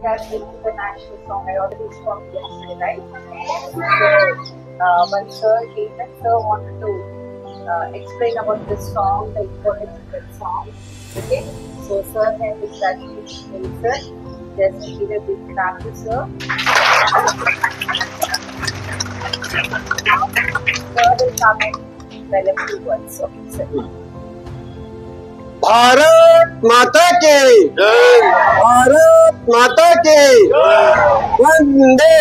that this is the national song. I already informed yesterday, right? So, when Sir came in, Sir wanted to explain about this song, the importance of that song. Okay? So, Sir has his gratitude, sir. Just give a big clap to Sir. Sir will come and tell a few words. Okay, sir. Bharat माता के जय, भारत माता के వందే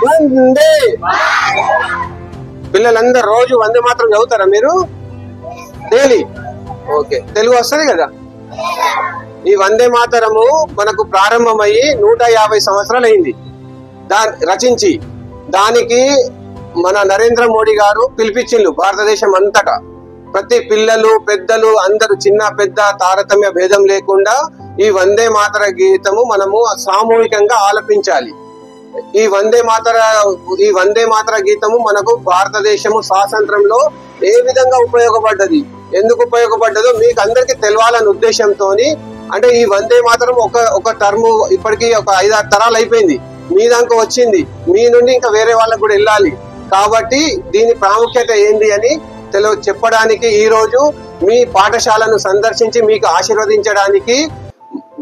వందే. పిల్లలందరూ రోజు వందే మాత్రం చదువుతారా మీరు? డైలీ? ఓకే, తెలుగు వస్తుంది కదా. ఈ వందే మాతరము మనకు ప్రారంభమయ్యి 150 సంవత్సరాలు అయింది రచించి. దానికి మన నరేంద్ర మోడీ గారు పిలిపించిండ్రు భారతదేశం అంతటా. ప్రతి పిల్లలు పెద్దలు అందరూ చిన్న పెద్ద తారతమ్య భేదం లేకుండా ఈ వందే మాతర గీతము మనము సామూహికంగా ఆలపించాలి. ఈ వందే మాతర గీతము మనకు భారతదేశము స్వాతంత్రంలో ఏ విధంగా ఉపయోగపడ్డది, ఎందుకు ఉపయోగపడ్డదో మీకు అందరికి తెలవాలనే ఉద్దేశంతో, అంటే ఈ వందే మాతరం ఒక టర్మ్ ఇప్పటికీ ఒక 5-6 తరాలు అయిపోయింది. మీ దాకా వచ్చింది, మీ నుండి ఇంకా వేరే వాళ్ళకు కూడా వెళ్ళాలి. కాబట్టి దీని ప్రాముఖ్యత ఏంది అని చెప్పడానికి ఈ రోజు మీ పాఠశాలను సందర్శించి మీకు ఆశీర్వదించడానికి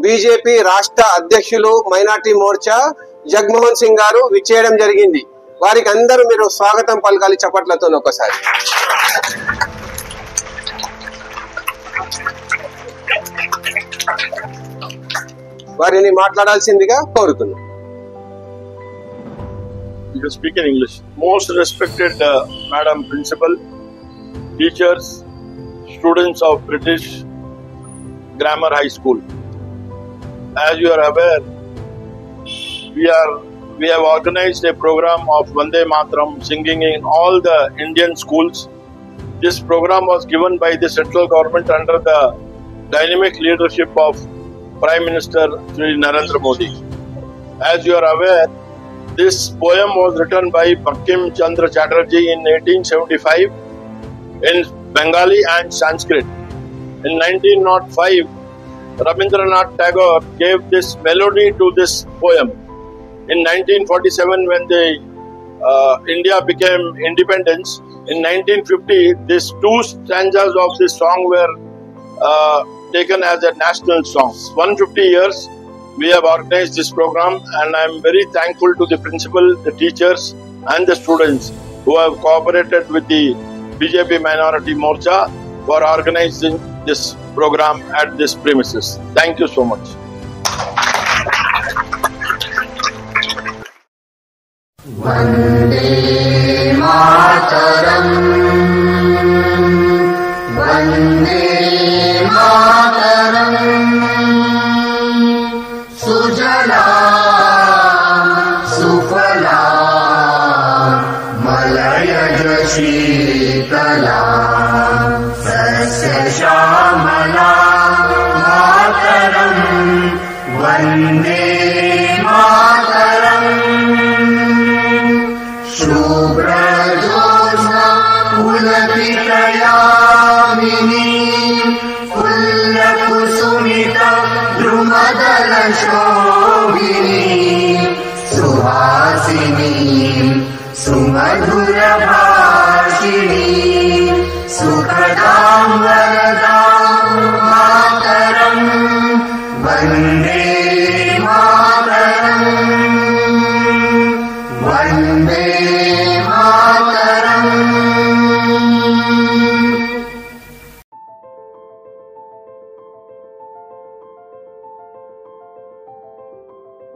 బీజేపీ రాష్ట్ర అధ్యక్షులు మైనార్టీ మోర్చా జగన్మోహన్ సింగ్ గారు విచ్చేయడం జరిగింది. వారికి అందరూ మీరు స్వాగతం పలకాలి చప్పట్లతో ఒకసారి. వారిని మాట్లాడాల్సిందిగా కోరుతున్నాను. You speak in English. Most respected Madam Principal, teachers, students of British Grammar High School. As you are aware, we have organized a program of Vande Mataram singing in all the Indian schools. This program was given by the central government under the dynamic leadership of Prime Minister Shri Narendra Modi. As you are aware, this poem was written by Bankim Chandra Chatterjee in 1875 in Bengali and Sanskrit. In 1905, Rabindranath Tagore gave this melody to this poem. In 1947, when India became independence, in 1950, these 2 stanzas of this song were taken as a national song. 150 years we have organized this program, and I am very thankful to the principal, the teachers and the students who have cooperated with the BJP Minority Morcha for organizing this program at this premises. Thank you so much. Vande Mataram, Vande Mataram, Sujalam Sufalam Malayaj Shitalam Sasya Shamalam Mataram Vande Mataram Shubra Josna Pulapitayamini Fulla Kusumita Drumadala Shobini Suhasini Sumadhura Bhashini Sukhadam